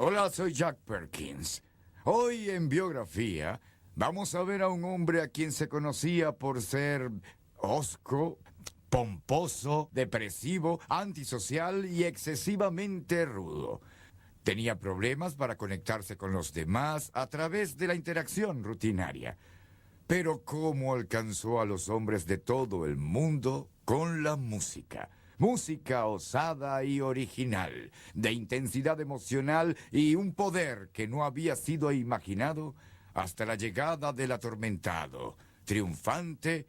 Hola, soy Jack Perkins. Hoy en Biografía vamos a ver a un hombre a quien se conocía por ser hosco, pomposo, depresivo, antisocial y excesivamente rudo. Tenía problemas para conectarse con los demás a través de la interacción rutinaria. Pero cómo alcanzó a los hombres de todo el mundo con la música. Música osada y original, de intensidad emocional y un poder que no había sido imaginado hasta la llegada del atormentado, triunfante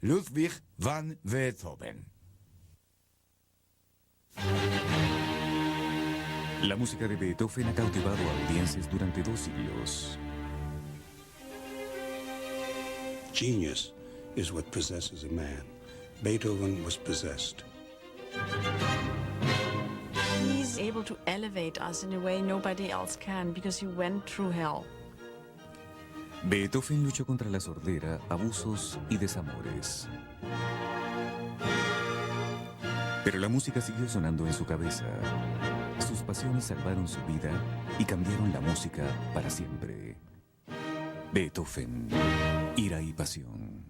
Ludwig van Beethoven. La música de Beethoven ha cautivado a audiencias durante 2 siglos. Genius is what possesses a man. Beethoven was possessed. He's able to elevate us in a way nobody else can because he went through hell. Beethoven luchó contra la sordera, abusos y desamores. Pero la música siguió sonando en su cabeza. Sus pasiones salvaron su vida y cambiaron la música para siempre. Beethoven, ira y pasión.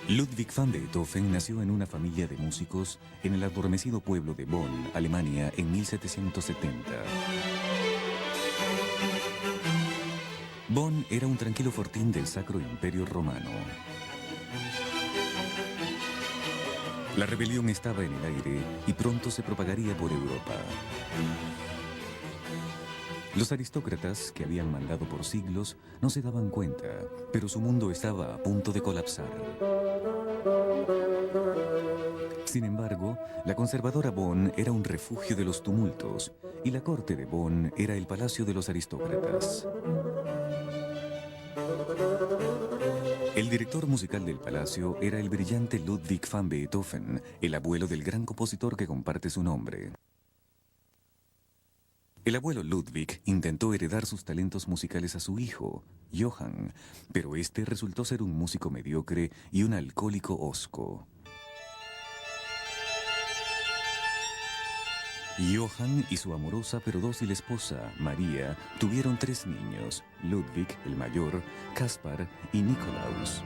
Ludwig van Beethoven nació en una familia de músicos en el adormecido pueblo de Bonn, Alemania, en 1770. Bonn era un tranquilo fortín del Sacro Imperio Romano. La rebelión estaba en el aire y pronto se propagaría por Europa. Los aristócratas, que habían mandado por siglos, no se daban cuenta, pero su mundo estaba a punto de colapsar. Sin embargo, la conservadora Bonn era un refugio de los tumultos, y la corte de Bonn era el palacio de los aristócratas. El director musical del palacio era el brillante Ludwig van Beethoven, el abuelo del gran compositor que comparte su nombre. El abuelo Ludwig intentó heredar sus talentos musicales a su hijo, Johann, pero este resultó ser un músico mediocre y un alcohólico hosco. Johann y su amorosa pero dócil esposa, María, tuvieron 3 niños, Ludwig, el mayor, Caspar y Nikolaus.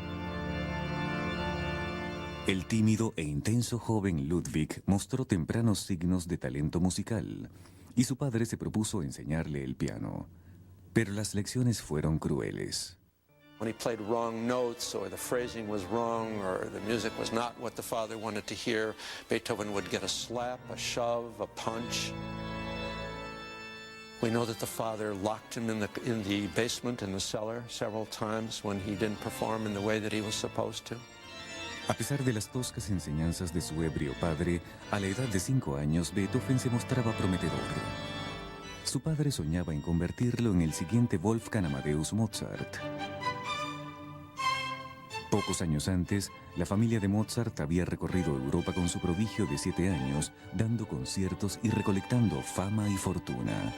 El tímido e intenso joven Ludwig mostró tempranos signos de talento musical, y su padre se propuso enseñarle el piano. Pero las lecciones fueron crueles. When he played wrong notes, or the phrasing was wrong, or the music was not what the father wanted to hear, Beethoven would get a slap, a shove, a punch. We know that the father locked him in the basement, in the cellar, several times when he didn't perform in the way that he was supposed to. A pesar de las toscas enseñanzas de su ebrio padre, a la edad de 5 años, Beethoven se mostraba prometedor. Su padre soñaba en convertirlo en el siguiente Wolfgang Amadeus Mozart. Pocos años antes, la familia de Mozart había recorrido Europa con su prodigio de 7 años, dando conciertos y recolectando fama y fortuna.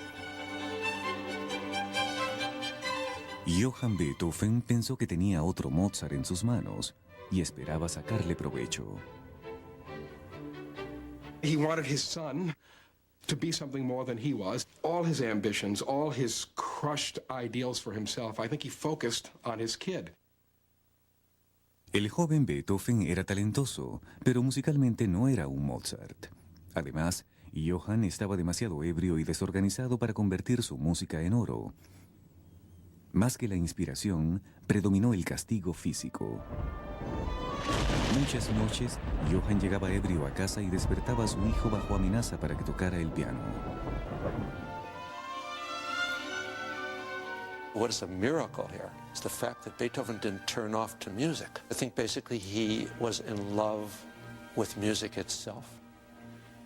Johann Beethoven pensó que tenía otro Mozart en sus manos y esperaba sacarle provecho. He wanted his son to be something more than he was. All his ambitions, all his crushed ideals for himself, I think he focused on his kid. El joven Beethoven era talentoso, pero musicalmente no era un Mozart. Además, Johann estaba demasiado ebrio y desorganizado para convertir su música en oro. Más que la inspiración, predominó el castigo físico. Muchas noches, Johann llegaba ebrio a casa y despertaba a su hijo bajo amenaza para que tocara el piano. What is a miracle here is the fact that Beethoven didn't turn off to music. I think basically he was in love with music itself.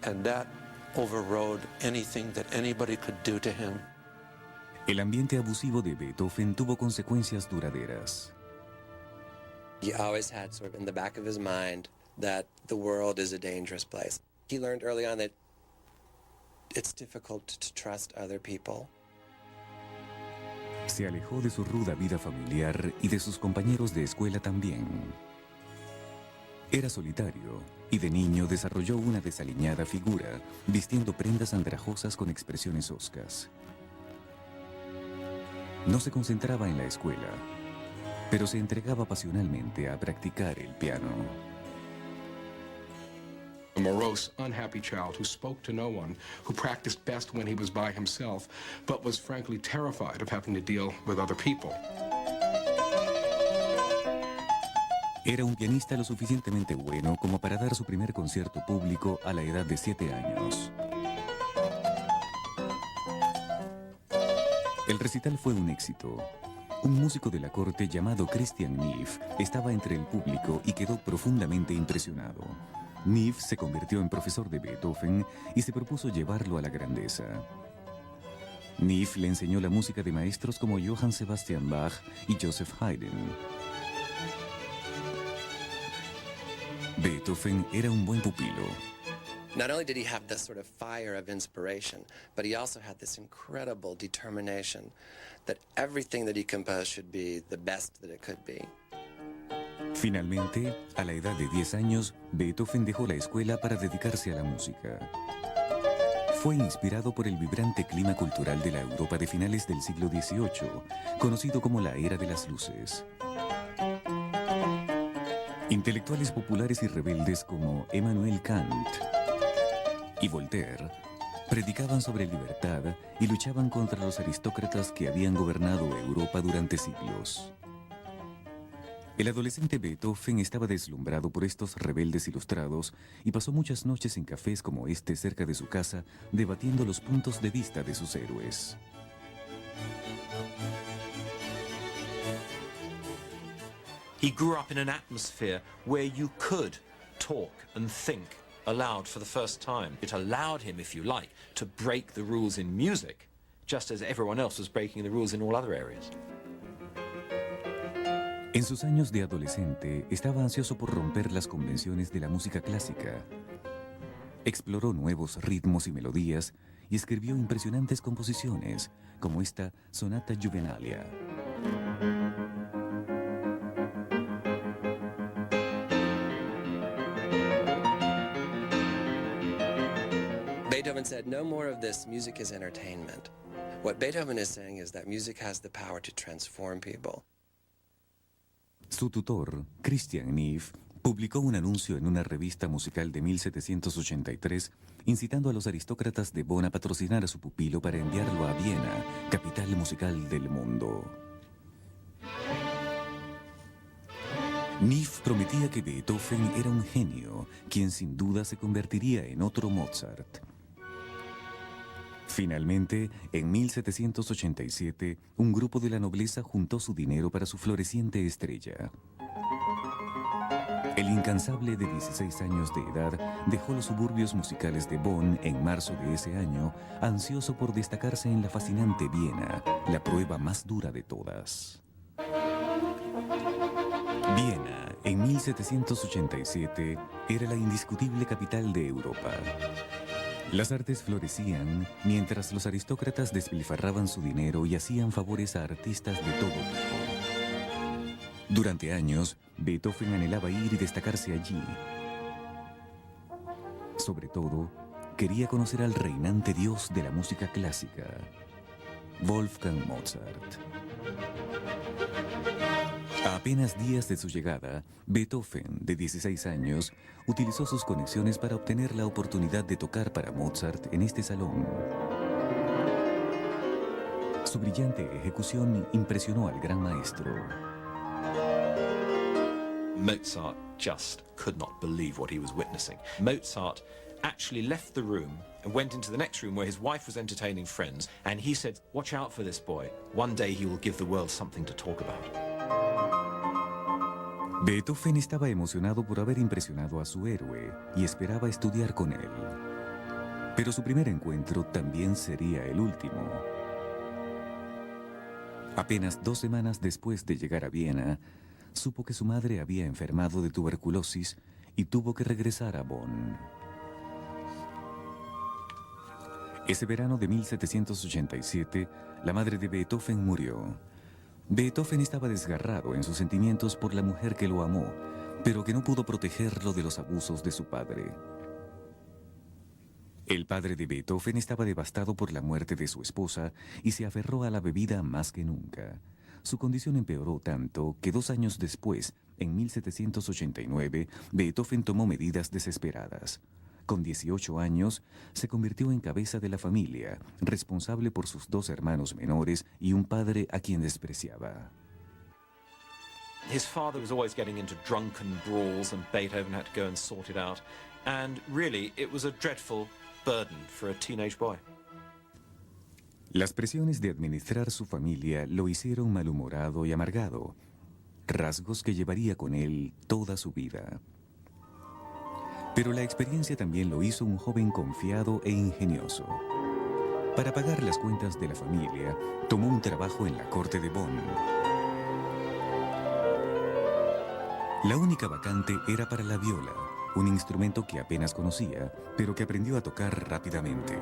And that overrode anything that anybody could do to him. El ambiente abusivo de Beethoven tuvo consecuencias duraderas. He always had sort of in the back of his mind that the world is a dangerous place. He learned early on that it's difficult to trust other people. Se alejó de su ruda vida familiar y de sus compañeros de escuela también. Era solitario y de niño desarrolló una desaliñada figura, vistiendo prendas andrajosas con expresiones hoscas. No se concentraba en la escuela, pero se entregaba pasionalmente a practicar el piano. A morose, unhappy child who spoke to no one, who practiced best when he was by himself, but was frankly terrified of having to deal with other people. Era un pianista lo suficientemente bueno como para dar su primer concierto público a la edad de 7 años. El recital fue un éxito. Un músico de la corte llamado Christian Neff estaba entre el público y quedó profundamente impresionado. Neff se convirtió en profesor de Beethoven y se propuso llevarlo a la grandeza. Neff le enseñó la música de maestros como Johann Sebastian Bach y Joseph Haydn. Beethoven era un buen pupilo. Not only did he have this sort of fire of inspiration, but he also had this incredible determination that everything that he composed should be the best that it could be. Finalmente, a la edad de 10 años, Beethoven dejó la escuela para dedicarse a la música. Fue inspirado por el vibrante clima cultural de la Europa de finales del siglo XVIII, conocido como la Era de las Luces. Intelectuales populares y rebeldes como Emmanuel Kant y Voltaire predicaban sobre libertad y luchaban contra los aristócratas que habían gobernado Europa durante siglos. El adolescente Beethoven estaba deslumbrado por estos rebeldes ilustrados y pasó muchas noches en cafés como este cerca de su casa debatiendo los puntos de vista de sus héroes. He grew up in an atmosphere where you could talk and think aloud for the first time. It allowed him, if you like, to break the rules in music, just as everyone else was breaking the rules in all other areas. En sus años de adolescente, estaba ansioso por romper las convenciones de la música clásica. Exploró nuevos ritmos y melodías y escribió impresionantes composiciones, como esta Sonata Juvenalia. Beethoven said, no more of this, music is entertainment. What Beethoven is saying is that music has the power to transform people. Su tutor, Christian Neff, publicó un anuncio en una revista musical de 1783, incitando a los aristócratas de Bonn a patrocinar a su pupilo para enviarlo a Viena, capital musical del mundo. Neff prometía que Beethoven era un genio, quien sin duda se convertiría en otro Mozart. Finalmente, en 1787, un grupo de la nobleza juntó su dinero para su floreciente estrella. El incansable de 16 años de edad dejó los suburbios musicales de Bonn en marzo de ese año, ansioso por destacarse en la fascinante Viena, la prueba más dura de todas. Viena, en 1787, era la indiscutible capital de Europa. Las artes florecían mientras los aristócratas despilfarraban su dinero y hacían favores a artistas de todo tipo. Durante años, Beethoven anhelaba ir y destacarse allí. Sobre todo, quería conocer al reinante dios de la música clásica, Wolfgang Mozart. A apenas días de su llegada, Beethoven, de 16 años, utilizó sus conexiones para obtener la oportunidad de tocar para Mozart en este salón. Su brillante ejecución impresionó al gran maestro. Mozart just could not believe what he was witnessing. Mozart actually left the room and went into the next room where his wife was entertaining friends, and he said, "Watch out for this boy. One day he will give the world something to talk about." Beethoven estaba emocionado por haber impresionado a su héroe y esperaba estudiar con él. Pero su primer encuentro también sería el último. Apenas 2 semanas después de llegar a Viena, supo que su madre había enfermado de tuberculosis y tuvo que regresar a Bonn. Ese verano de 1787, la madre de Beethoven murió. Beethoven estaba desgarrado en sus sentimientos por la mujer que lo amó, pero que no pudo protegerlo de los abusos de su padre. El padre de Beethoven estaba devastado por la muerte de su esposa y se aferró a la bebida más que nunca. Su condición empeoró tanto que 2 años después, en 1789, Beethoven tomó medidas desesperadas. Con 18 años, se convirtió en cabeza de la familia, responsable por sus 2 hermanos menores y un padre a quien despreciaba. His father was always getting into drunken brawls and Beethoven had to go and sort it out. And really, it was a dreadful burden for a teenage boy. Las presiones de administrar su familia lo hicieron malhumorado y amargado, rasgos que llevaría con él toda su vida. Pero la experiencia también lo hizo un joven confiado e ingenioso. Para pagar las cuentas de la familia, tomó un trabajo en la corte de Bonn. La única vacante era para la viola, un instrumento que apenas conocía, pero que aprendió a tocar rápidamente.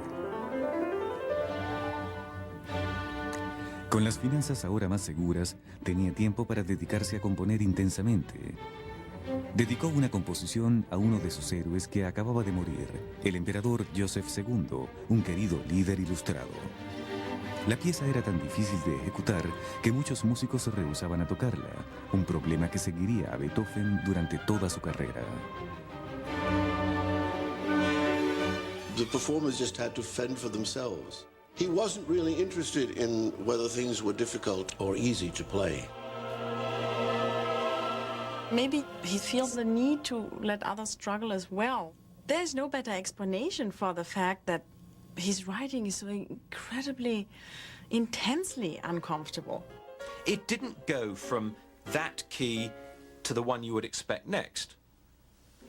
Con las finanzas ahora más seguras, tenía tiempo para dedicarse a componer intensamente. Dedicó una composición a uno de sus héroes que acababa de morir, el emperador Joseph II, un querido líder ilustrado. La pieza era tan difícil de ejecutar que muchos músicos se rehusaban a tocarla, un problema que seguiría a Beethoven durante toda su carrera. The performers just had to fend for themselves. He wasn't really interested in whether things were difficult or easy to play. Maybe he feels the need to let others struggle as well. There's no better explanation for the fact that his writing is so incredibly, intensely uncomfortable. It didn't go from that key to the one you would expect next.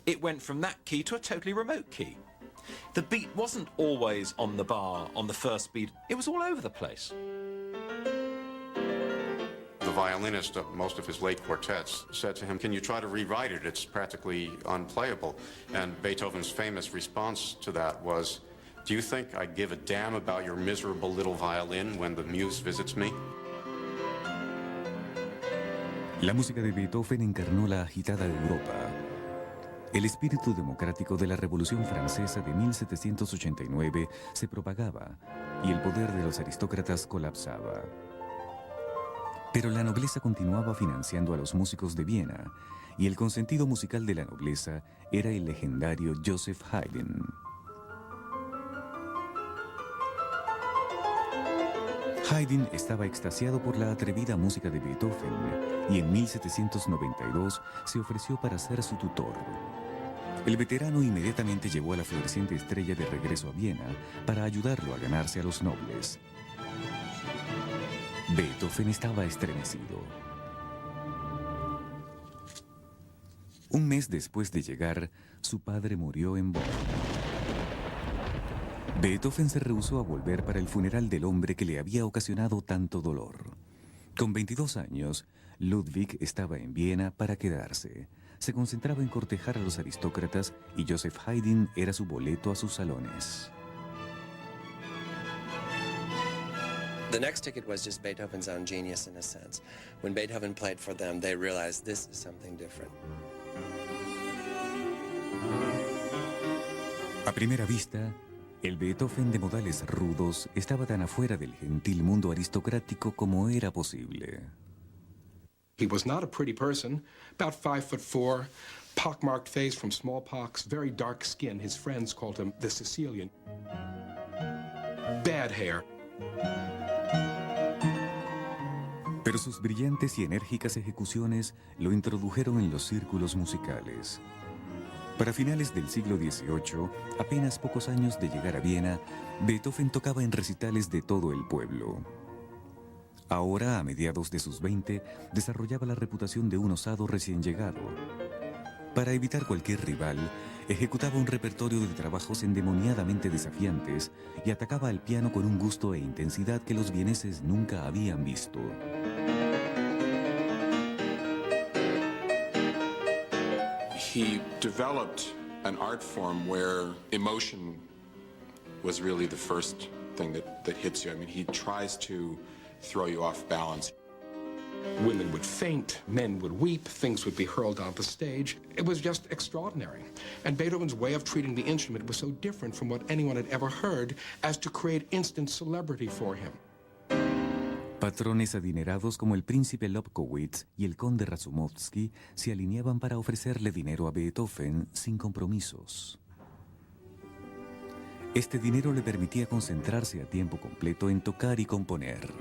It went from that key to a totally remote key. The beat wasn't always on the bar, on the first beat. It was all over the place. The violinist of most of his late quartets said to him, "Can you try to rewrite it? It's practically unplayable." And Beethoven's famous response to that was, "Do you think I give a damn about your miserable little violin when the muse visits me?" La música de Beethoven encarnó la agitada Europa. El espíritu democrático de la Revolución Francesa de 1789 se propagaba y el poder de los aristócratas colapsaba. Pero la nobleza continuaba financiando a los músicos de Viena y el consentido musical de la nobleza era el legendario Joseph Haydn. Haydn estaba extasiado por la atrevida música de Beethoven y en 1792 se ofreció para ser su tutor. El veterano inmediatamente llevó a la floreciente estrella de regreso a Viena para ayudarlo a ganarse a los nobles. Beethoven estaba estremecido. Un mes después de llegar, su padre murió en Bonn. Beethoven se rehusó a volver para el funeral del hombre que le había ocasionado tanto dolor. Con 22 años, Ludwig estaba en Viena para quedarse. Se concentraba en cortejar a los aristócratas y Joseph Haydn era su boleto a sus salones. The next ticket was just Beethoven's own genius in a sense. When Beethoven played for them, they realized this is something different. A primera vista, el Beethoven de modales rudos estaba tan afuera del gentil mundo aristocrático como era posible. He was not a pretty person, about 5'4", pockmarked face from smallpox, very dark skin. His friends called him the Sicilian. Bad hair. Pero sus brillantes y enérgicas ejecuciones lo introdujeron en los círculos musicales. Para finales del siglo XVIII, apenas pocos años de llegar a Viena, Beethoven tocaba en recitales de todo el pueblo. Ahora, a mediados de sus 20, desarrollaba la reputación de un osado recién llegado. Para evitar cualquier rival, ejecutaba un repertorio de trabajos endemoniadamente desafiantes y atacaba al piano con un gusto e intensidad que los vieneses nunca habían visto. He developed an art form where emotion was really the first thing that hits you. I mean, he tries to throw you off balance. Women would faint, men would weep, things would be hurled on the stage. It was just extraordinary. And Beethoven's way of treating the instrument was so different from what anyone had ever heard as to create instant celebrity for him. Patrones adinerados como el príncipe Lobkowitz y el conde Razumovsky se alineaban para ofrecerle dinero a Beethoven sin compromisos. Este dinero le permitía concentrarse a tiempo completo en tocar y componer.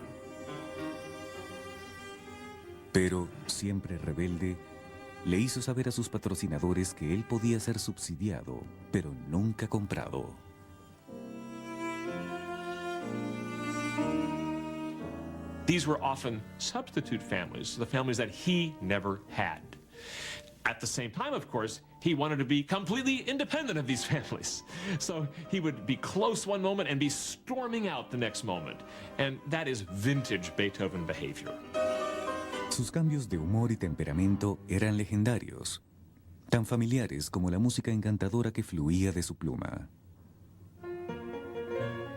Pero, siempre rebelde, le hizo saber a sus patrocinadores que él podía ser subsidiado, pero nunca comprado. These were often substitute families, the families that he never had. At the same time, of course, he wanted to be completely independent of these families. So he would be close one moment and be storming out the next moment. And that is vintage Beethoven behavior. Sus cambios de humor y temperamento eran legendarios, tan familiares como la música encantadora que fluía de su pluma.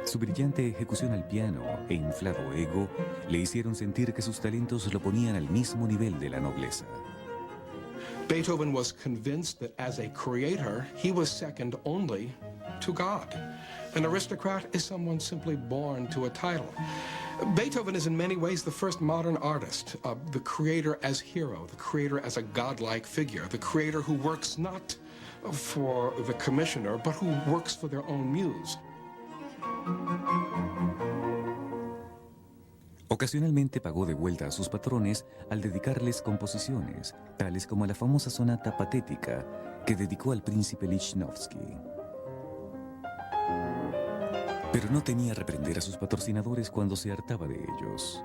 Su brillante ejecución al piano e inflado ego le hicieron sentir que sus talentos lo ponían al mismo nivel de la nobleza. Beethoven was convinced that as a creator, he was second only to God. An aristocrat is someone simply born to a title. Beethoven is in many ways the first modern artist, the creator as hero, the creator as a godlike figure, the creator who works not for the commissioner, but who works for their own muse. Ocasionalmente pagó de vuelta a sus patrones al dedicarles composiciones, tales como la famosa sonata patética que dedicó al príncipe Lichnowsky. Pero no temía reprender a sus patrocinadores cuando se hartaba de ellos.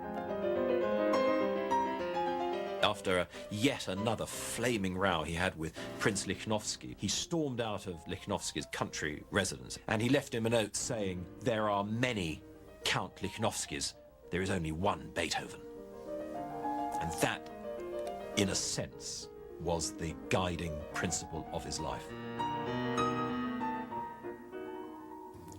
After yet another flaming row he had with Prince Lichnowsky, he stormed out of Lichnowsky's country residence and he left him a note saying, "There are many Count Lichnowskys. There is only one Beethoven." And that, in a sense, was the guiding principle of his life.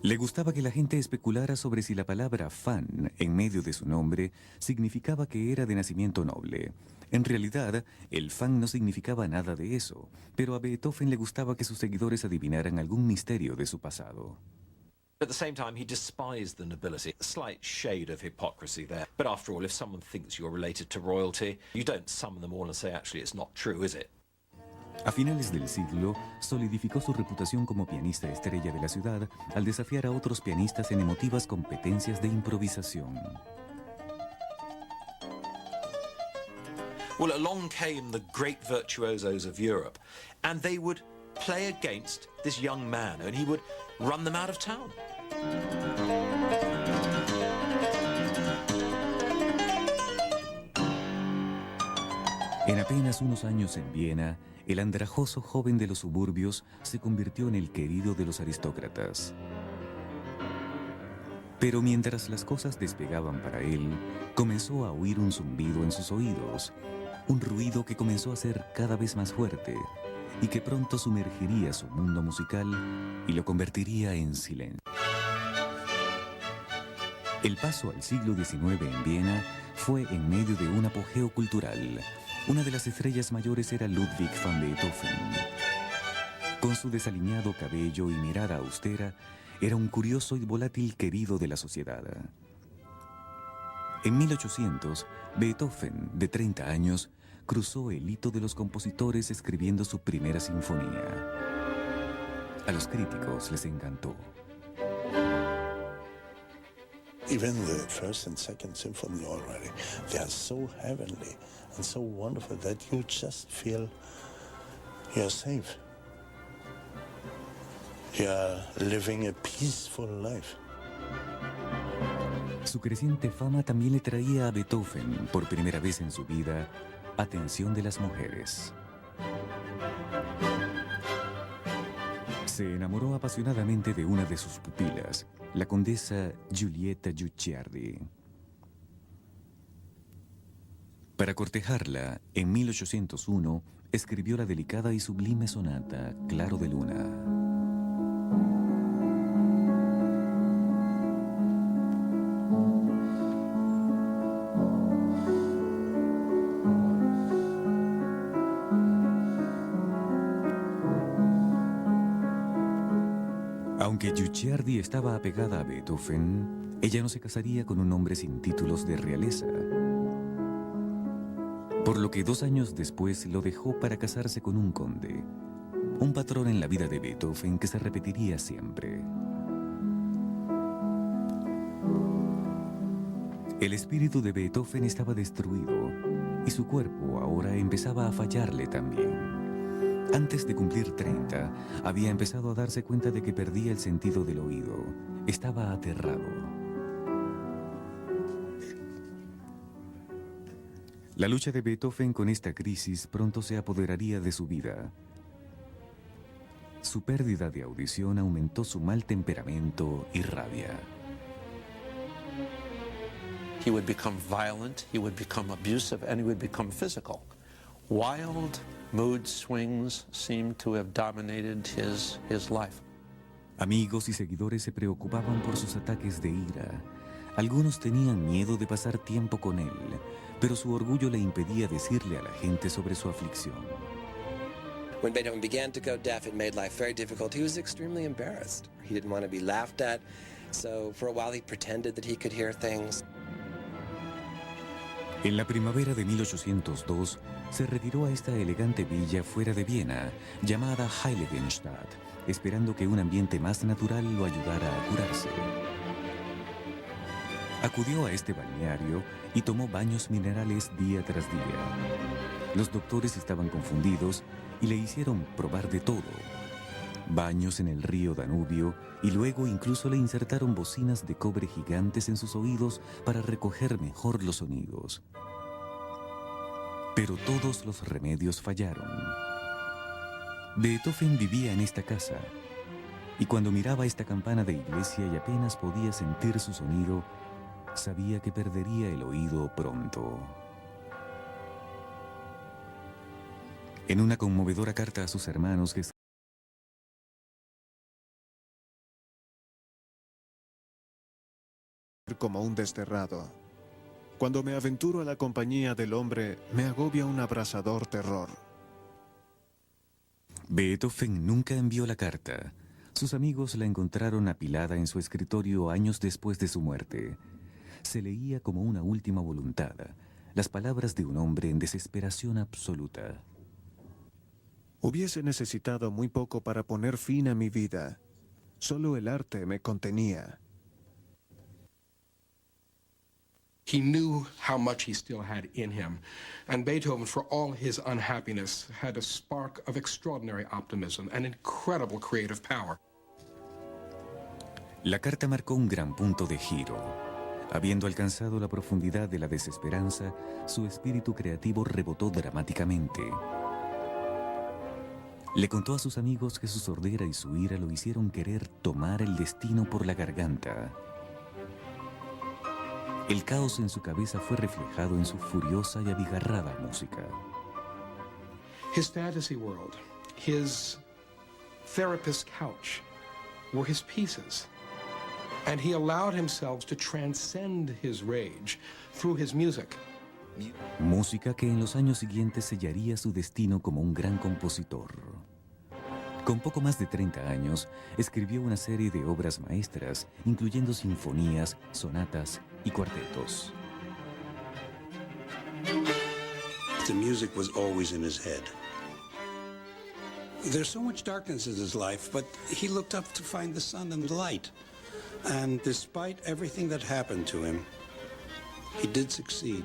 Le gustaba que la gente especulara sobre si la palabra fan en medio de su nombre significaba que era de nacimiento noble. En realidad, el fan no significaba nada de eso, pero a Beethoven le gustaba que sus seguidores adivinaran algún misterio de su pasado. At the same time, he despised the nobility. A slight shade of hypocrisy there. But after all, if someone thinks you're related to royalty, you don't summon them all and say, actually, it's not true, is it? A finales del siglo, solidificó su reputación como pianista estrella de la ciudad al desafiar a otros pianistas en emotivas competencias de improvisación. Well, along came the great virtuosos of Europe, and they would play against this young man, and he would run them out of town. En apenas unos años en Viena, el andrajoso joven de los suburbios se convirtió en el querido de los aristócratas. Pero mientras las cosas despegaban para él, comenzó a oír un zumbido en sus oídos, un ruido que comenzó a ser cada vez más fuerte y que pronto sumergiría su mundo musical y lo convertiría en silencio. El paso al siglo XIX en Viena fue en medio de un apogeo cultural. Una de las estrellas mayores era Ludwig van Beethoven. Con su desaliñado cabello y mirada austera, era un curioso y volátil querido de la sociedad. En 1800, Beethoven, de 30 años, cruzó el hito de los compositores escribiendo su primera sinfonía. A los críticos les encantó. Even the first and second symphony already, they are so heavenly and so wonderful that you just feel you're safe. You're living a peaceful life. Su creciente fama también le traía a Beethoven, por primera vez en su vida, atención de las mujeres. Se enamoró apasionadamente de una de sus pupilas, la condesa Giulietta Guicciardi. Para cortejarla, en 1801, escribió la delicada y sublime sonata Claro de Luna. Aunque Guicciardi estaba apegada a Beethoven, ella no se casaría con un hombre sin títulos de realeza. Por lo que 2 años después lo dejó para casarse con un conde, un patrón en la vida de Beethoven que se repetiría siempre. El espíritu de Beethoven estaba destruido y su cuerpo ahora empezaba a fallarle también. Antes de cumplir 30, había empezado a darse cuenta de que perdía el sentido del oído. Estaba aterrado. La lucha de Beethoven con esta crisis pronto se apoderaría de su vida. Su pérdida de audición aumentó su mal temperamento y rabia. He would become violent, he would become abusive, and he would become physical. Wild mood swings seem to have dominated his life. Amigos y seguidores se preocupaban por sus ataques de ira. Algunos tenían miedo de pasar tiempo con él, pero su orgullo le impedía decirle a la gente sobre su aflicción. When Beethoven began to go deaf, it made life very difficult. He was extremely embarrassed. He didn't want to be laughed at, so for a while he pretended that he could hear things. En la primavera de 1802, se retiró a esta elegante villa fuera de Viena, llamada Heiligenstadt, esperando que un ambiente más natural lo ayudara a curarse. Acudió a este balneario y tomó baños minerales día tras día. Los doctores estaban confundidos y le hicieron probar de todo. Baños en el río Danubio y luego incluso le insertaron bocinas de cobre gigantes en sus oídos para recoger mejor los sonidos. Pero todos los remedios fallaron. Beethoven vivía en esta casa y cuando miraba esta campana de iglesia y apenas podía sentir su sonido, sabía que perdería el oído pronto. En una conmovedora carta a sus hermanos que como un desterrado. Cuando me aventuro a la compañía del hombre, me agobia un abrasador terror. Beethoven nunca envió la carta. Sus amigos la encontraron apilada en su escritorio años después de su muerte. Se leía como una última voluntad, las palabras de un hombre en desesperación absoluta. Hubiese necesitado muy poco para poner fin a mi vida. Solo el arte me contenía. He knew how much he still had in him. And Beethoven, for all his unhappiness, had a spark of extraordinary optimism and incredible creative power. La carta marcó un gran punto de giro. Habiendo alcanzado la profundidad de la desesperanza, su espíritu creativo rebotó dramáticamente. Le contó a sus amigos que su sordera y su ira lo hicieron querer tomar el destino por la garganta. El caos en su cabeza fue reflejado en su furiosa y abigarrada música. His fantasy world, his therapist's couch, were his pieces. And he allowed himself to transcend his rage through his music. Música que en los años siguientes sellaría su destino como un gran compositor. Con poco más de 30 años, escribió una serie de obras maestras, incluyendo sinfonías, sonatas y cuartetos. The music was always in his head. There's so much darkness in his life, but he looked up to find the sun and the light. And despite everything that happened to him, he did succeed.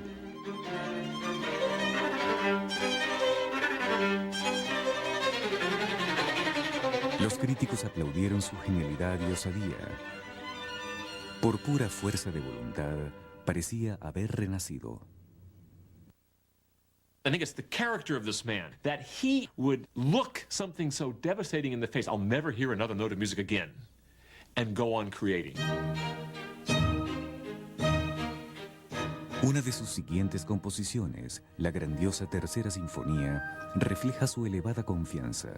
Los críticos aplaudieron su genialidad y osadía. Por pura fuerza de voluntad, parecía haber renacido. I think it's the character of this man, that he would look something so devastating in the face, I'll never hear another note of music again, and go on creating. Una de sus siguientes composiciones, la grandiosa Tercera Sinfonía, refleja su elevada confianza.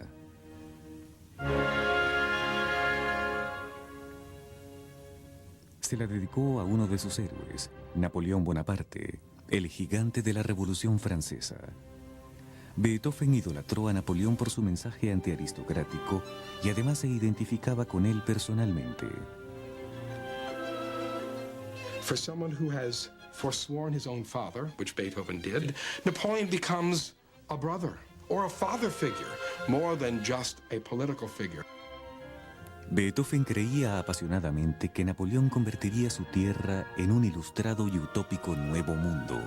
Se la dedicó a uno de sus héroes, Napoleón Bonaparte, el gigante de la Revolución Francesa. Beethoven idolatró a Napoleón por su mensaje antiaristocrático y además se identificaba con él personalmente. For someone who has forsworn his own father, which Beethoven did, Napoleon becomes a brother or a father figure, more than just a political figure. Beethoven creía apasionadamente que Napoleón convertiría su tierra en un ilustrado y utópico nuevo mundo.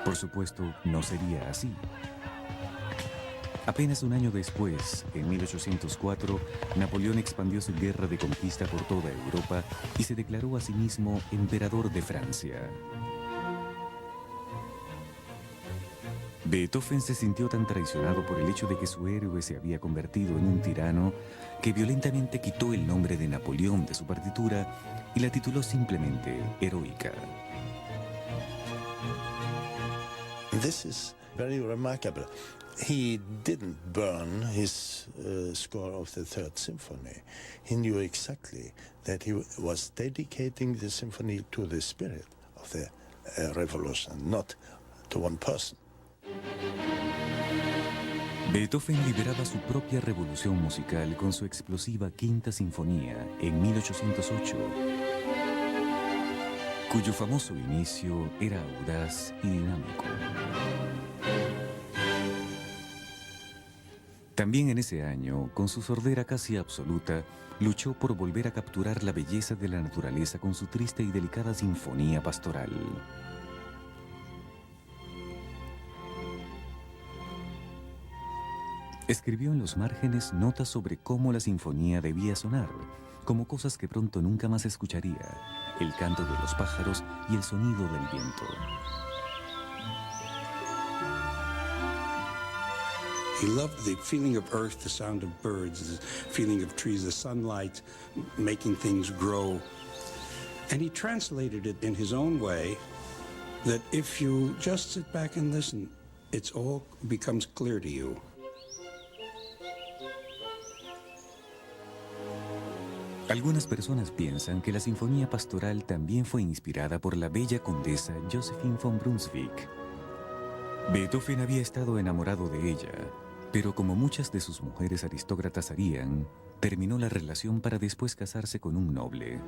Por supuesto, no sería así. Apenas un año después, en 1804, Napoleón expandió su guerra de conquista por toda Europa y se declaró a sí mismo emperador de Francia. Beethoven se sintió tan traicionado por el hecho de que su héroe se había convertido en un tirano que violentamente quitó el nombre de Napoleón de su partitura y la tituló simplemente Heroica. This is very remarkable. He didn't burn his score of the Third Symphony. He knew exactly that he was dedicating the symphony to the spirit of the revolution, not to one person. Beethoven lideraba su propia revolución musical con su explosiva Quinta Sinfonía en 1808, cuyo famoso inicio era audaz y dinámico. También en ese año, con su sordera casi absoluta, luchó por volver a capturar la belleza de la naturaleza con su triste y delicada sinfonía pastoral. Escribió en los márgenes notas sobre cómo la sinfonía debía sonar, como cosas que pronto nunca más escucharía, el canto de los pájaros y el sonido del viento. He loved the feeling of earth, the sound of birds, the feeling of trees, the sunlight, making things grow. And he translated it in his own way, that if you just sit back and listen, it's all becomes clear to you. Algunas personas piensan que la Sinfonía Pastoral también fue inspirada por la bella condesa Josephine von Brunswick. Beethoven había estado enamorado de ella, pero como muchas de sus mujeres aristócratas harían, terminó la relación para después casarse con un noble.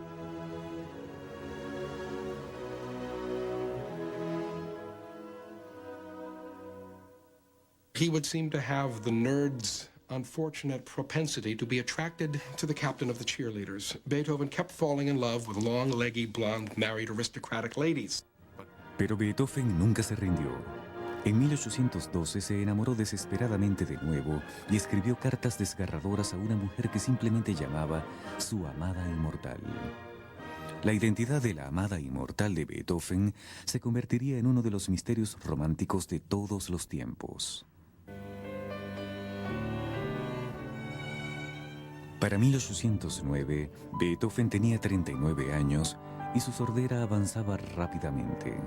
He would seem to have the nerd's unfortunate propensity to be attracted to the captain of the cheerleaders. Beethoven kept falling in love with long, leggy, blonde, married aristocratic ladies. Pero Beethoven nunca se rindió. En 1812 se enamoró desesperadamente de nuevo y escribió cartas desgarradoras a una mujer que simplemente llamaba su amada inmortal. La identidad de la amada inmortal de Beethoven se convertiría en uno de los misterios románticos de todos los tiempos. Para 1809, Beethoven tenía 39 años y su sordera avanzaba rápidamente.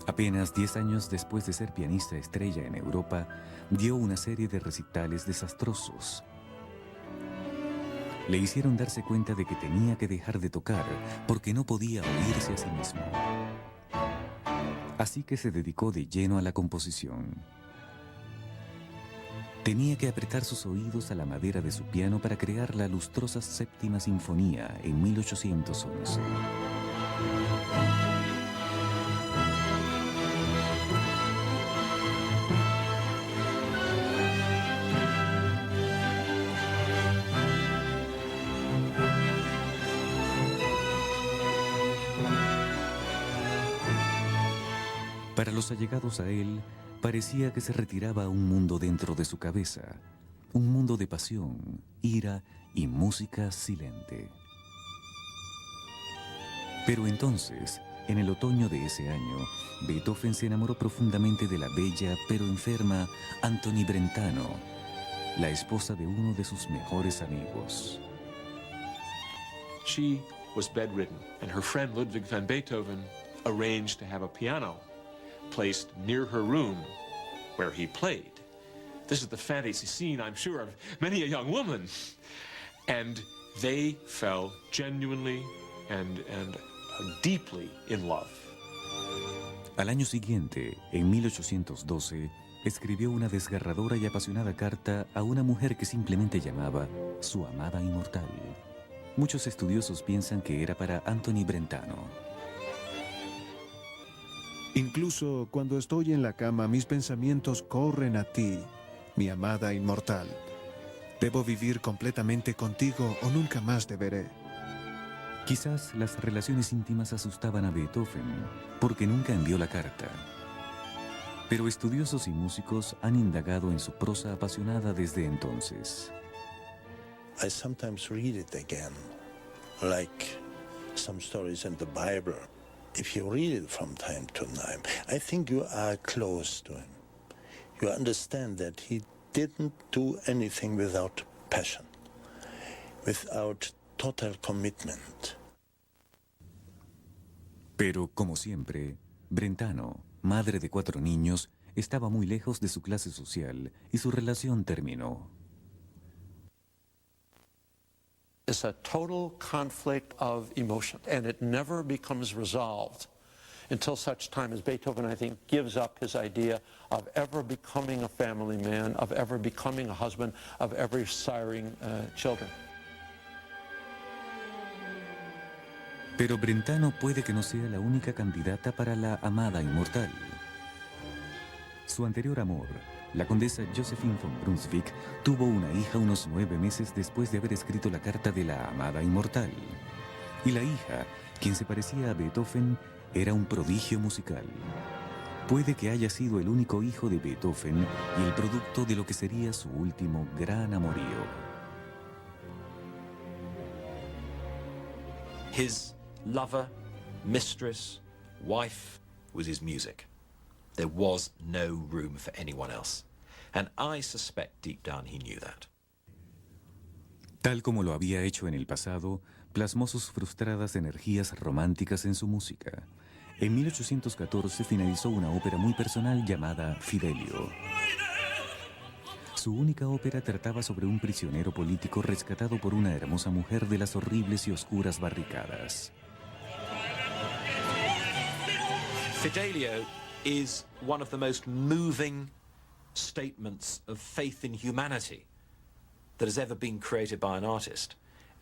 Apenas 10 años después de ser pianista estrella en Europa, dio una serie de recitales desastrosos. Le hicieron darse cuenta de que tenía que dejar de tocar porque no podía oírse a sí mismo. Así que se dedicó de lleno a la composición. Tenía que apretar sus oídos a la madera de su piano para crear la lustrosa Séptima Sinfonía en 1811. Para los allegados a él, parecía que se retiraba a un mundo dentro de su cabeza, un mundo de pasión, ira y música silente. Pero entonces, en el otoño de ese año, Beethoven se enamoró profundamente de la bella pero enferma Antonie Brentano, la esposa de uno de sus mejores amigos. She was bedridden, and her friend Ludwig van Beethoven arranged to have a piano placed near her room where he played. This is the fantasy scene, I'm sure, of many a young woman. And they fell genuinely and deeply in love. Al año siguiente, en 1812, escribió una desgarradora y apasionada carta a una mujer que simplemente llamaba su amada inmortal. Muchos estudiosos piensan que era para Anthony Brentano. Incluso cuando estoy en la cama, mis pensamientos corren a ti, mi amada inmortal. Debo vivir completamente contigo o nunca más te veré. Quizás las relaciones íntimas asustaban a Beethoven, porque nunca envió la carta. Pero estudiosos y músicos han indagado en su prosa apasionada desde entonces. I sometimes read it again, like some stories in the Bible. If you read it from time to time, I think you are close to him. You understand that he didn't do anything without passion, without total commitment. Pero, como siempre, Brentano, madre de 4 niños, estaba muy lejos de su clase social y su relación terminó. It's a total conflict of emotion, and it never becomes resolved until such time as Beethoven, I think, gives up his idea of ever becoming a family man, of ever becoming a husband, of ever siring children. Pero Brentano puede que no sea la única candidata para la amada inmortal. Su anterior amor, la condesa Josephine von Brunswick, tuvo una hija unos 9 meses después de haber escrito la carta de la amada inmortal. Y la hija, quien se parecía a Beethoven, era un prodigio musical. Puede que haya sido el único hijo de Beethoven y el producto de lo que sería su último gran amorío. His lover, mistress, wife was his music. There was no room for anyone else. And I suspect deep down he knew that. Tal como lo había hecho en el pasado, plasmó sus frustradas energías románticas en su música. En 1814 finalizó una ópera muy personal llamada Fidelio. Su única ópera trataba sobre un prisionero político rescatado por una hermosa mujer de las horribles y oscuras barricadas. Fidelio is one of the most moving statements of faith in humanity that has ever been created by an artist.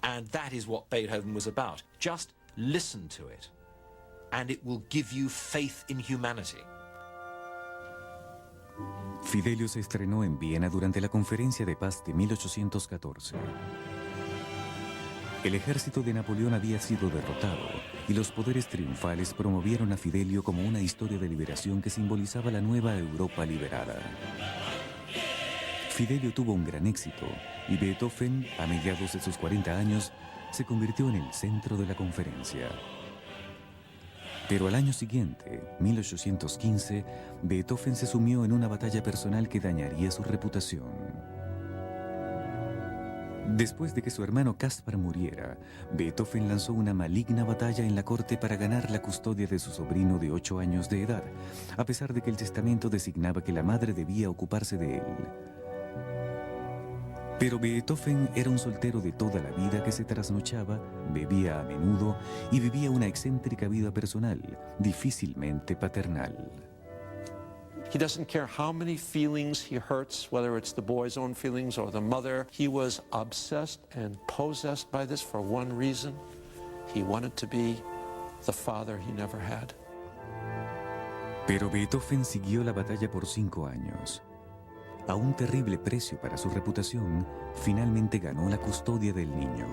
And that is what Beethoven was about. Just listen to it, and it will give you faith in humanity. Fidelio se estrenó en Viena durante la Conferencia de Paz de 1814. El ejército de Napoleón había sido derrotado y los poderes triunfales promovieron a Fidelio como una historia de liberación que simbolizaba la nueva Europa liberada. Fidelio tuvo un gran éxito y Beethoven, a mediados de sus 40 años, se convirtió en el centro de la conferencia. Pero al año siguiente, 1815, Beethoven se sumió en una batalla personal que dañaría su reputación. Después de que su hermano Caspar muriera, Beethoven lanzó una maligna batalla en la corte para ganar la custodia de su sobrino de 8 años de edad, a pesar de que el testamento designaba que la madre debía ocuparse de él. Pero Beethoven era un soltero de toda la vida que se trasnochaba, bebía a menudo y vivía una excéntrica vida personal, difícilmente paternal. He doesn't care how many feelings he hurts, whether it's the boy's own feelings or the mother. He was obsessed and possessed by this for one reason. He wanted to be the father he never had. Pero Beethoven siguió la batalla por 5 años. A un terrible precio para su reputación, finalmente ganó la custodia del niño.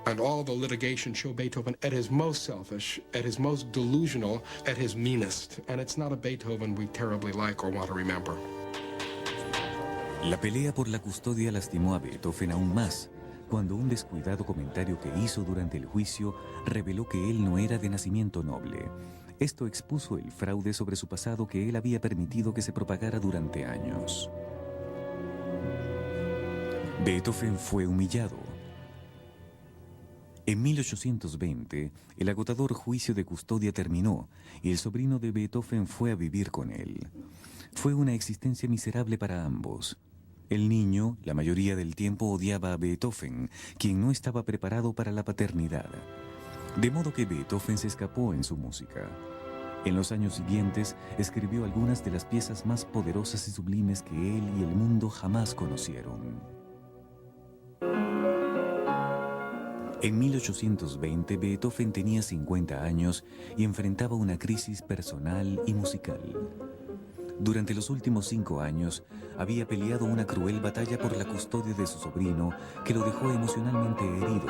And all the litigation show Beethoven at his most selfish, at his most delusional, at his meanest. And it's not a Beethoven we terribly like or want to remember. La pelea por la custodia lastimó a Beethoven aún más, cuando un descuidado comentario que hizo durante el juicio reveló que él no era de nacimiento noble. Esto expuso el fraude sobre su pasado que él había permitido que se propagara durante años. Beethoven fue humillado. En 1820, el agotador juicio de custodia terminó y el sobrino de Beethoven fue a vivir con él. Fue una existencia miserable para ambos. El niño, la mayoría del tiempo, odiaba a Beethoven, quien no estaba preparado para la paternidad. De modo que Beethoven se escapó en su música. En los años siguientes, escribió algunas de las piezas más poderosas y sublimes que él y el mundo jamás conocieron. En 1820, Beethoven tenía 50 años y enfrentaba una crisis personal y musical. Durante los últimos 5 años, había peleado una cruel batalla por la custodia de su sobrino, que lo dejó emocionalmente herido.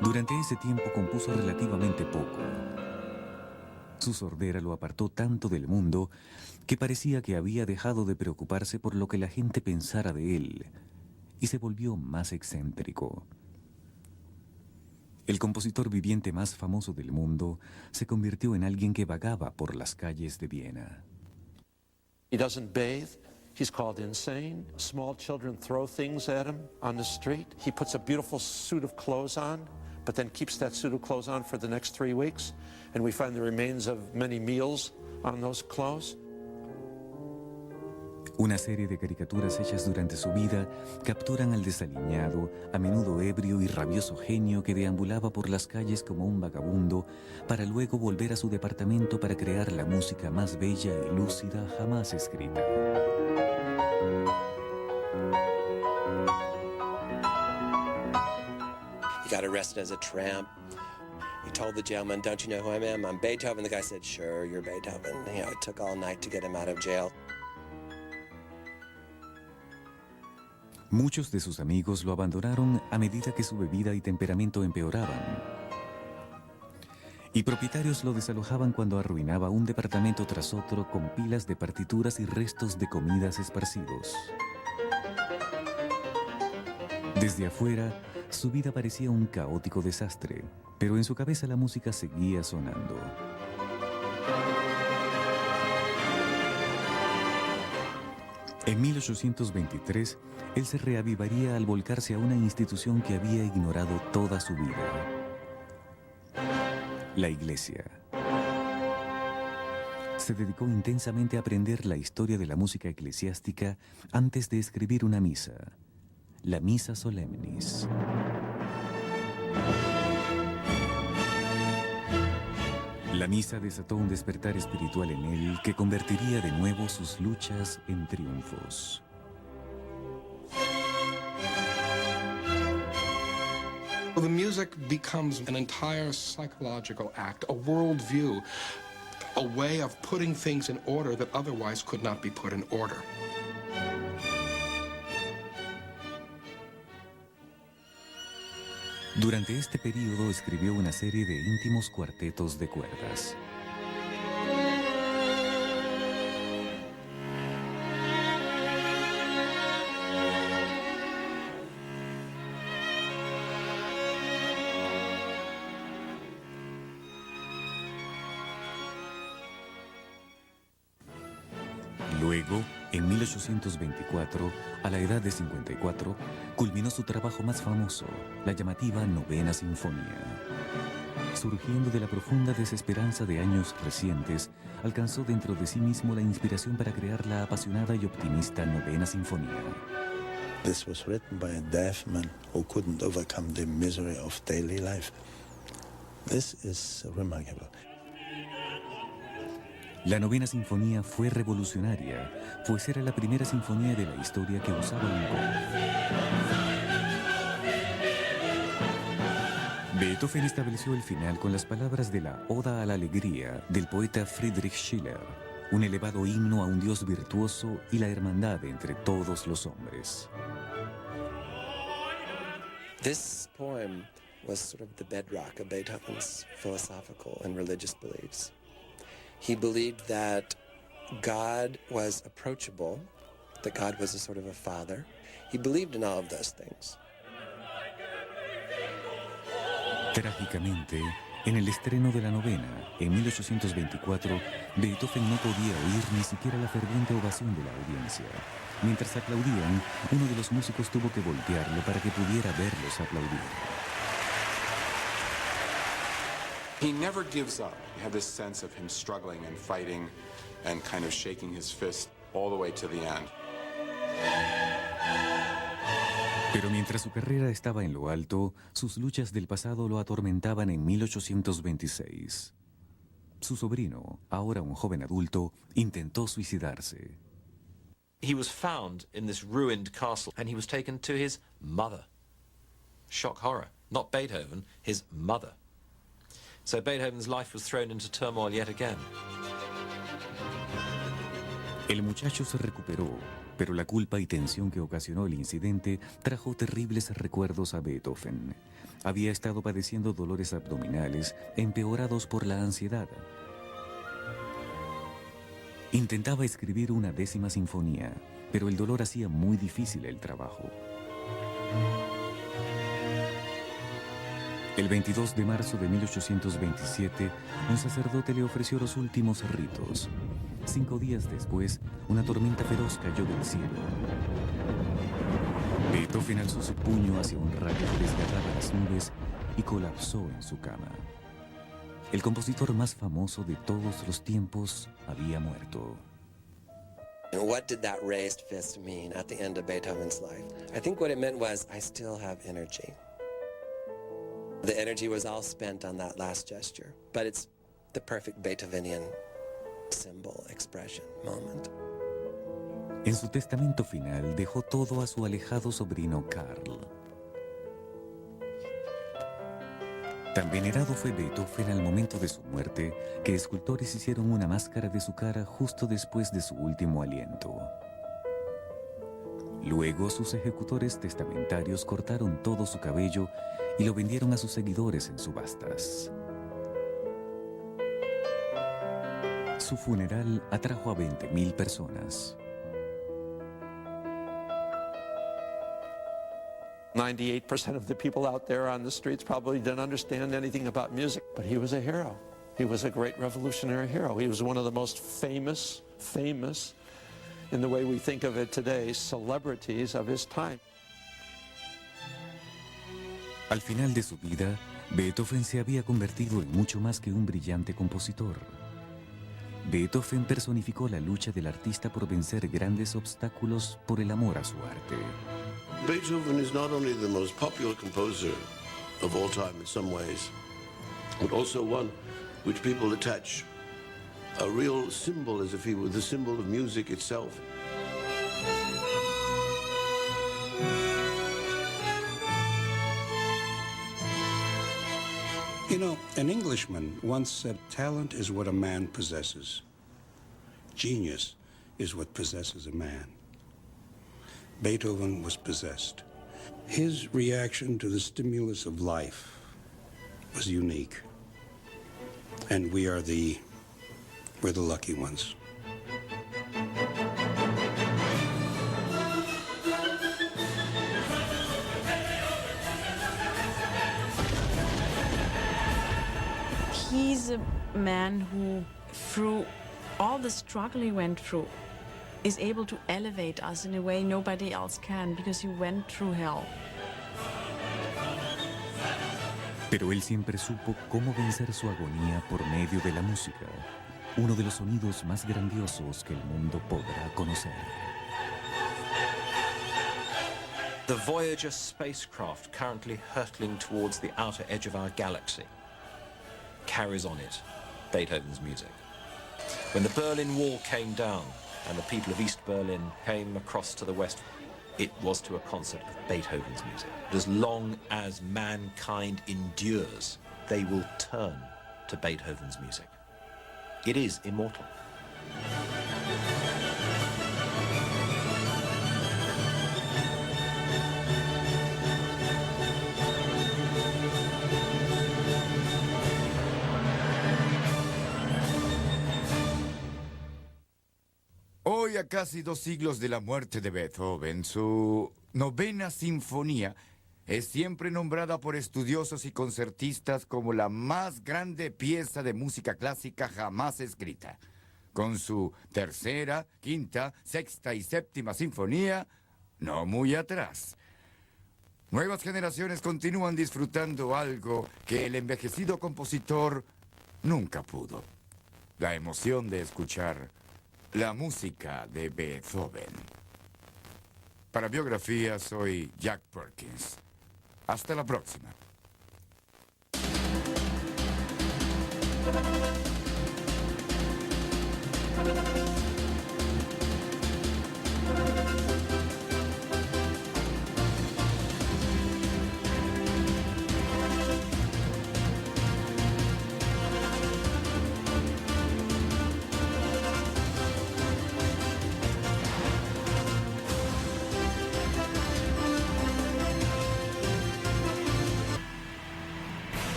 Durante ese tiempo compuso relativamente poco. Su sordera lo apartó tanto del mundo que parecía que había dejado de preocuparse por lo que la gente pensara de él y se volvió más excéntrico. El compositor viviente más famoso del mundo se convirtió en alguien que vagaba por las calles de Viena. He doesn't bathe. He's called insane. Small children throw things at him on the street. He puts a beautiful suit of clothes on, but then keeps that suit of clothes on for the next 3 weeks. And we find the remains of many meals on those clothes. Una serie de caricaturas hechas durante su vida capturan al desaliñado, a menudo ebrio y rabioso genio que deambulaba por las calles como un vagabundo para luego volver a su departamento para crear la música más bella y lúcida jamás escrita. He got arrested as a tramp. He told the jailman, "Don't you know who I am? I'm Beethoven." The guy said, "Sure, you're Beethoven." You know, it took all night to get him out of jail. Muchos de sus amigos lo abandonaron a medida que su bebida y temperamento empeoraban. Y propietarios lo desalojaban cuando arruinaba un departamento tras otro con pilas de partituras y restos de comidas esparcidos. Desde afuera, su vida parecía un caótico desastre, pero en su cabeza la música seguía sonando. En 1823, él se reavivaría al volcarse a una institución que había ignorado toda su vida: la Iglesia. Se dedicó intensamente a aprender la historia de la música eclesiástica antes de escribir una misa, la Missa Solemnis. La misa desató un despertar espiritual en él que convertiría de nuevo sus luchas en triunfos. The music becomes an entire psychological act, a worldview, a way of putting things in order that otherwise could not be put in order. Durante este período escribió una serie de íntimos cuartetos de cuerdas. Luego, en 1824, a la edad de 54, culminó su trabajo más famoso, la llamativa Novena Sinfonía. Surgiendo de la profunda desesperanza de años recientes, alcanzó dentro de sí mismo la inspiración para crear la apasionada y optimista Novena Sinfonía. This was written by a deaf man who couldn't overcome the misery of daily life. This is remarkable. La Novena Sinfonía fue revolucionaria, pues era la primera sinfonía de la historia que usaba un gong. Beethoven estableció el final con las palabras de la Oda a la Alegría del poeta Friedrich Schiller, un elevado himno a un Dios virtuoso y la hermandad entre todos los hombres. This poem was sort of the bedrock of Beethoven's philosophical and religious beliefs. He believed that God was approachable, that God was a sort of a father. He believed in all of those things. Trágicamente, en el estreno de la novena, en 1824, Beethoven no podía oír ni siquiera la ferviente ovación de la audiencia. Mientras aplaudían, uno de los músicos tuvo que voltearlo para que pudiera verlos aplaudir. He never gives up. You have this sense of him struggling and fighting and kind of shaking his fist all the way to the end. Pero mientras su carrera estaba en lo alto, sus luchas del pasado lo atormentaban en 1826. su sobrino, ahora un joven adulto, intentó suicidarse. He was found in this ruined castle and he was taken to his mother. Shock horror. Not Beethoven, his mother. So Beethoven's life was thrown into turmoil yet again. El muchacho se recuperó, pero la culpa y tensión que ocasionó el incidente trajo terribles recuerdos a Beethoven. Había estado padeciendo dolores abdominales empeorados por la ansiedad. Intentaba escribir una 10ª sinfonía, pero el dolor hacía muy difícil el trabajo. El 22 de marzo de 1827, un sacerdote le ofreció los últimos ritos. 5 días después, una tormenta feroz cayó del cielo. Beethoven alzó su puño hacia un rayo que desgarraba las nubes y colapsó en su cama. El compositor más famoso de todos los tiempos había muerto. And what did that raised fist mean at the end of Beethoven's life? I think what it meant was, I still have energy. The energy was all spent on that last gesture, but it's the perfect Beethovenian symbol, expression, moment. En su testamento final dejó todo a su alejado sobrino Karl. Tan venerado fue Beethoven al momento de su muerte que escultores hicieron una máscara de su cara justo después de su último aliento. Luego sus ejecutores testamentarios cortaron todo su cabello y lo vendieron a sus seguidores en subastas. Su funeral atrajo a 20.000 personas. 98% of the people out there on the streets probably didn't understand anything about music, but he was a hero. He was a great revolutionary hero. He was one of the most famous, in the way we think of it today, celebrities of his time. Al final de su vida, Beethoven se había convertido en mucho más que un brillante compositor. Beethoven personificó la lucha del artista por vencer grandes obstáculos por el amor a su arte. Beethoven is not only the most popular composer of all time in some ways, but also one which people attach a real symbol, as if he were the symbol of music itself. You know, an Englishman once said, talent is what a man possesses. Genius is what possesses a man. Beethoven was possessed. His reaction to the stimulus of life was unique. And we're the lucky ones. He's a man who, through all the struggle he went through, is able to elevate us in a way nobody else can, because he went through hell. Pero él siempre supo cómo vencer su agonía por medio de la música, uno de los sonidos más grandiosos que el mundo podrá conocer. The Voyager spacecraft, currently hurtling towards the outer edge of our galaxy, carries on it Beethoven's music. When the Berlin Wall came down and the people of East Berlin came across to the west, it was to a concert of Beethoven's music. As long as mankind endures, they will turn to Beethoven's music. It is immortal. Hoy, a casi 2 siglos de la muerte de Beethoven, su 9ª sinfonía es siempre nombrada por estudiosos y concertistas como la más grande pieza de música clásica jamás escrita. Con su 3ª, 5ª, 6ª y 7ª sinfonía, no muy atrás. Nuevas generaciones continúan disfrutando algo que el envejecido compositor nunca pudo: la emoción de escuchar la música de Beethoven. Para Biografía, soy Jack Perkins. Hasta la próxima.